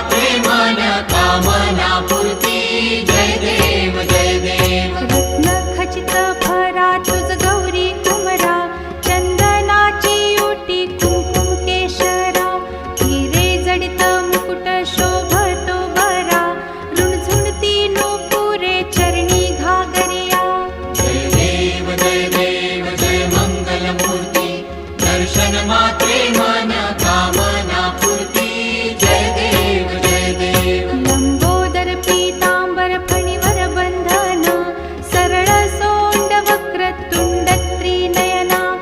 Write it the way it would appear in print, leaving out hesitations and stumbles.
मात्रे मन कामना पूर्ती जय देव जय देव रत्न खचित भरा तुझ गौरी कुमरा चंदनाची ओटी कुंकुम केशरा हिरे जडित मुकुट शोभतो बरा रुणझुणती नूपुरे चरणी घागरिया जय देव जय मंगल मूर्ती दर्शन मात्रे मन